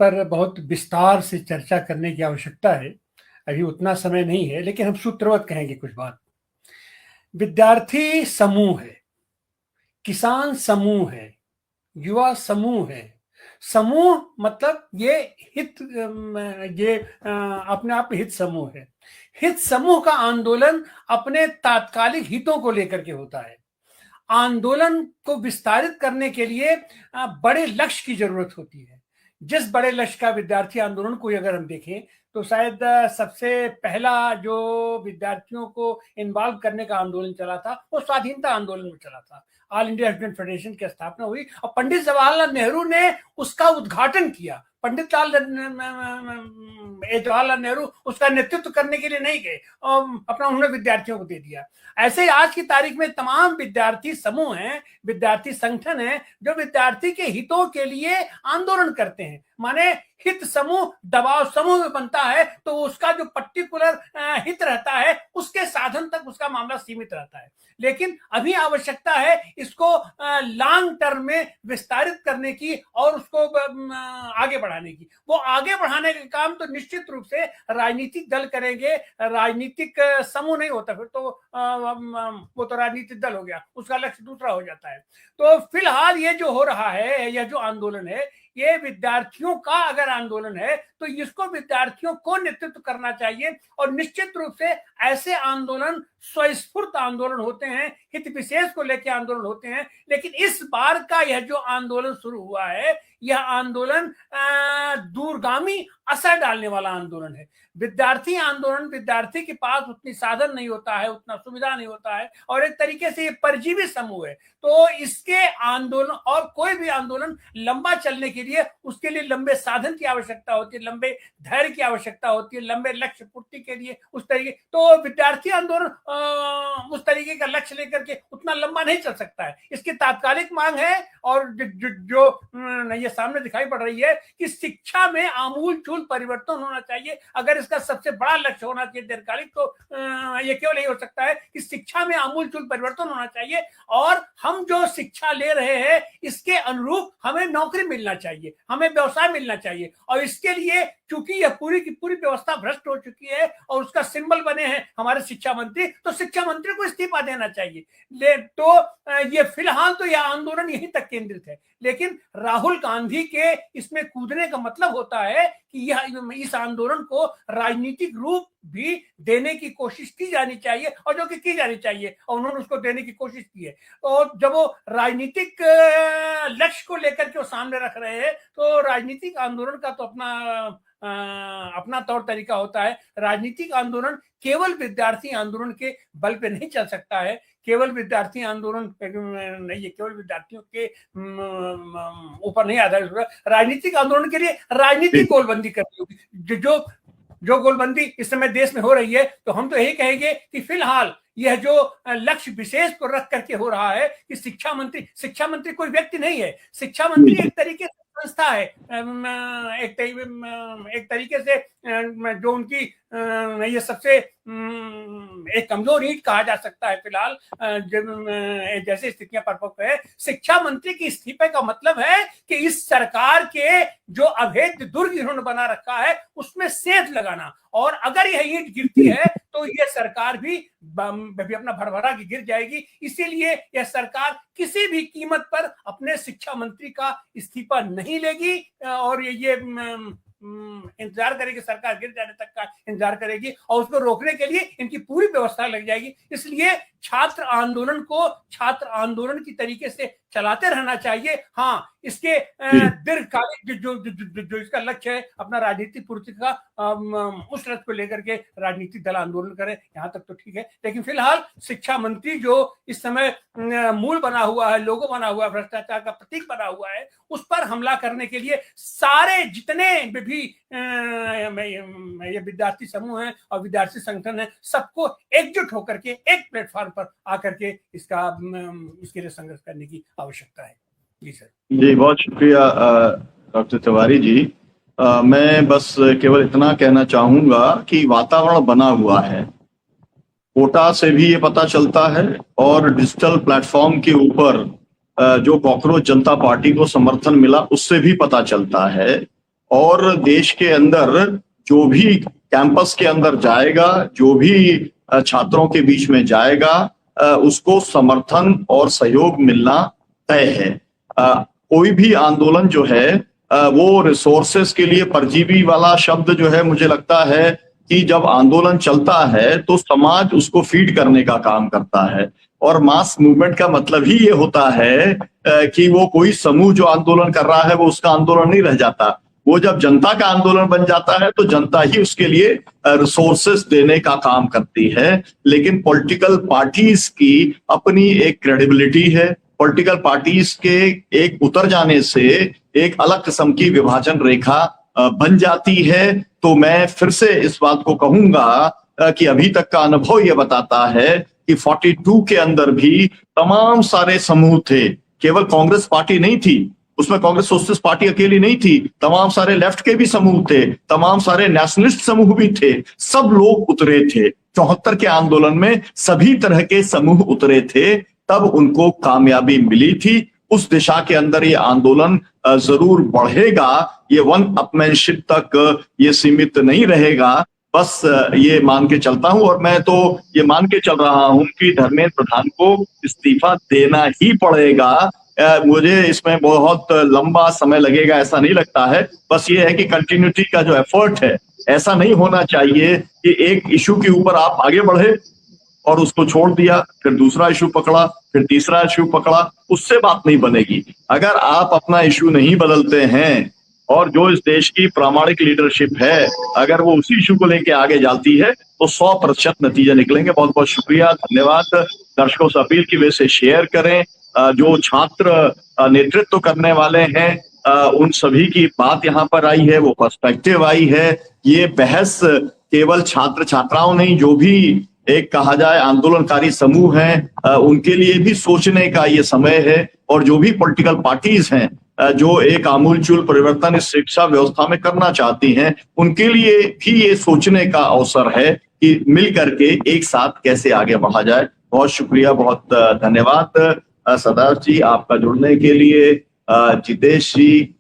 पर बहुत विस्तार से चर्चा करने की आवश्यकता है। अभी उतना समय नहीं है, लेकिन हम सूत्रवत कहेंगे कुछ बात। विद्यार्थी समूह है, किसान समूह है, युवा समूह है। समूह मतलब ये हित, ये अपने आप में हित समूह है। हित समूह का आंदोलन अपने तात्कालिक हितों को लेकर के होता है। आंदोलन को विस्तारित करने के लिए बड़े लक्ष्य की जरूरत होती है। जिस बड़े लक्ष्य का विद्यार्थी आंदोलन को अगर हम देखें तो शायद सबसे पहला जो विद्यार्थियों को इन्वॉल्व करने का आंदोलन चला था वो स्वाधीनता आंदोलन में चला था। ऑल इंडिया स्टूडेंट फेडरेशन की स्थापना हुई और पंडित जवाहरलाल नेहरू ने उसका उद्घाटन किया। पंडित जवाहरलाल नेहरू उसका नेतृत्व करने के लिए नहीं गए, अपना उन्होंने विद्यार्थियों को दे दिया। ऐसे ही आज की तारीख में तमाम विद्यार्थी समूह हैं, विद्यार्थी संगठन हैं जो विद्यार्थी के हितों के लिए आंदोलन करते हैं। माने हित समूह दबाव समूह में बनता है तो उसका जो पर्टिकुलर हित रहता है उसके साधन तक उसका मामला सीमित रहता है। लेकिन अभी आवश्यकता है इसको लॉन्ग टर्म में विस्तारित करने की और उसको आगे बढ़ाने की। वो आगे बढ़ाने का काम तो निश्चित रूप से राजनीतिक दल करेंगे। राजनीतिक समूह नहीं होता, फिर तो वो तो राजनीतिक दल हो गया, उसका लक्ष्य दूसरा हो जाता है। तो फिलहाल ये जो हो रहा है, यह जो आंदोलन है, ये विद्यार्थियों का अगर आंदोलन है तो इसको विद्यार्थियों को नेतृत्व करना चाहिए। और निश्चित रूप से ऐसे आंदोलन स्वस्फूर्त आंदोलन होते हैं, हित विशेष को लेकर आंदोलन होते हैं। लेकिन इस बार का यह जो आंदोलन शुरू हुआ है, यह आंदोलन दूरगामी असर डालने वाला आंदोलन है। विद्यार्थी आंदोलन, विद्यार्थी के पास उतनी साधन नहीं होता है, उतना सुविधा नहीं होता है, और एक तरीके से ये परजीवी समूह है। तो इसके आंदोलन और कोई भी आंदोलन लंबा चलने के लिए उसके लिए लंबे साधन की आवश्यकता होती है, लंबे धैर्य की आवश्यकता होती है, लंबे लक्ष्य पूर्ति के लिए उस तरीके। तो विद्यार्थी आंदोलन उस तरीके का लक्ष्य लेकर के उतना लंबा नहीं चल सकता है। इसकी तात्कालिक मांग है और जो ये सामने दिखाई पड़ रही है कि शिक्षा में आमूल चूल परिवर्तन होना चाहिए। अगर इसका सबसे बड़ा लक्ष्य होना चाहिए दीर्घकालिक, तो ये केवल यही हो सकता है कि शिक्षा में आमूल चूल परिवर्तन होना चाहिए और हम जो शिक्षा ले रहे हैं इसके अनुरूप हमें नौकरी मिलना चाहिए, हमें व्यवसाय मिलना चाहिए। और इसके लिए चूंकि यह पूरी की पूरी व्यवस्था भ्रष्ट हो चुकी है और उसका सिंबल बने हैं हमारे शिक्षा मंत्री, तो शिक्षा मंत्री को इस्तीफा देना चाहिए। तो ये फिलहाल तो यह आंदोलन यहीं तक केंद्रित है। लेकिन राहुल गांधी के इसमें कूदने का मतलब होता है कि यह इस आंदोलन को राजनीतिक रूप भी देने की कोशिश की जानी चाहिए, और जो कि की जानी चाहिए, और उन्होंने उसको देने की कोशिश की है। और जब वो राजनीतिक लक्ष्य को लेकर के वो सामने रख रहे हैं तो राजनीतिक आंदोलन का तो अपना तौर तरीका होता है। राजनीतिक आंदोलन केवल विद्यार्थी आंदोलन के बल पे नहीं चल सकता है, केवल विद्यार्थी आंदोलन नहीं है, केवल विद्यार्थियों के ऊपर नहीं आधारित होगा। राजनीतिक आंदोलन के लिए राजनीतिक गोलबंदी करनी होगी। जो गोलबंदी इस समय देश में हो रही है, तो हम तो यही कहेंगे कि फिलहाल यह जो लक्ष्य विशेष को रख करके हो रहा है कि शिक्षा मंत्री कोई व्यक्ति नहीं है। शिक्षा मंत्री एक तरीके से संस्था है, एक तरीके से जो उनकी ये सबसे एक कमजोर ईंट कहा जा सकता है फिलहाल जैसे स्थितियां परिपक्व है। शिक्षा मंत्री के इस्तीफे का मतलब है कि इस सरकार के जो अभेद्य दुर्ग इन्होंने बना रखा है उसमें सेंध लगाना, और अगर यह ईंट गिरती है तो यह सरकार भी अपना भरभरा की गिर जाएगी। इसीलिए यह सरकार किसी भी कीमत पर अपने शिक्षा मंत्री का इस्तीफा नहीं लेगी और ये इंतजार करेगी, सरकार गिर जाने तक का इंतजार करेगी, और उसको रोकने के लिए इनकी पूरी व्यवस्था लग जाएगी। इसलिए छात्र आंदोलन को छात्र आंदोलन की तरीके से चलाते रहना चाहिए। हाँ, इसके दीर्घकालिक जो इसका लक्ष्य है अपना राजनीतिक पूर्ति का, उस लक्ष्य को लेकर के राजनीतिक दल आंदोलन करें, यहाँ तक तो ठीक है। लेकिन फिलहाल शिक्षा मंत्री जो इस समय मूल बना हुआ है, लोगो बना हुआ है, भ्रष्टाचार का प्रतीक बना हुआ है, उस पर हमला करने के लिए सारे जितने भी ये विद्यार्थी समूह हैं और विद्यार्थी संगठन है, सबको एकजुट होकर के एक प्लेटफॉर्म पर आकर के इसके लिए संघर्ष करने की आवश्यकता है। जी सर। जी बहुत शुक्रिया डॉक्टर तिवारी जी। मैं बस केवल इतना कहना चाहूंगा कि वातावरण बना हुआ है, कोटा से भी ये पता चलता है और डिजिटल प्लेटफॉर्म के ऊपर जो कॉकरोच जनता पार्टी को समर्थन मिला उससे भी पता चलता है और देश के अंदर जो भी कैंपस के अंदर जाएगा, जो भी छात्रों के बीच में जाएगा, उसको समर्थन और सहयोग मिलना तय है। कोई भी आंदोलन जो है वो रिसोर्सेस के लिए, परजीवी वाला शब्द जो है, मुझे लगता है कि जब आंदोलन चलता है तो समाज उसको फीड करने का काम करता है। और मास मूवमेंट का मतलब ही ये होता है कि वो कोई समूह जो आंदोलन कर रहा है वो उसका आंदोलन नहीं रह जाता। वो जब जनता का आंदोलन बन जाता है तो जनता ही उसके लिए रिसोर्सेस देने का काम करती है। लेकिन पॉलिटिकल पार्टीज की अपनी एक क्रेडिबिलिटी है। पॉलिटिकल पार्टीज के एक उतर जाने से एक अलग किस्म की विभाजन रेखा बन जाती है। तो मैं फिर से इस बात को कहूंगा कि अभी तक का अनुभव यह बताता है कि 42 के अंदर भी तमाम सारे समूह थे। केवल कांग्रेस पार्टी नहीं थी, उसमें कांग्रेस सोशलिस्ट पार्टी अकेली नहीं थी, तमाम सारे लेफ्ट के भी समूह थे, तमाम सारे नेशनलिस्ट समूह भी थे। सब लोग उतरे थे 74 के आंदोलन में, सभी तरह के समूह उतरे थे, तब उनको कामयाबी मिली थी। उस दिशा के अंदर ये आंदोलन जरूर बढ़ेगा। ये वन अपमैनशिप तक ये सीमित नहीं रहेगा। बस ये मान के चलता हूं, और मैं तो ये मान के चल रहा हूं कि धर्मेंद्र प्रधान को इस्तीफा देना ही पड़ेगा। मुझे इसमें बहुत लंबा समय लगेगा ऐसा नहीं लगता है। बस ये है कि कंटिन्यूटी का जो एफर्ट है, ऐसा नहीं होना चाहिए कि एक इशू के ऊपर आप आगे बढ़े और उसको छोड़ दिया, फिर दूसरा इशू पकड़ा, फिर तीसरा इशू पकड़ा, उससे बात नहीं बनेगी। अगर आप अपना इशू नहीं बदलते हैं और जो इस देश की प्रामाणिक लीडरशिप है अगर वो उसी इशू को लेके आगे जाती है तो 100% नतीजे निकलेंगे। बहुत बहुत शुक्रिया, धन्यवाद। दर्शकों से अपील की वजह से शेयर करें। जो छात्र नेतृत्व करने वाले हैं उन सभी की बात यहाँ पर आई है, वो पर्सपेक्टिव आई है। ये बहस केवल छात्र छात्राओं नहीं, जो भी एक कहा जाए आंदोलनकारी समूह हैं उनके लिए भी सोचने का ये समय है। और जो भी पॉलिटिकल पार्टीज हैं जो एक आमूलचूल परिवर्तन इस शिक्षा व्यवस्था में करना चाहती हैं, उनके लिए भी ये सोचने का अवसर है कि मिल करके एक साथ कैसे आगे बढ़ा जाए। बहुत शुक्रिया, बहुत धन्यवाद सदार्थ जी आपका जुड़ने के लिए। जितेश जी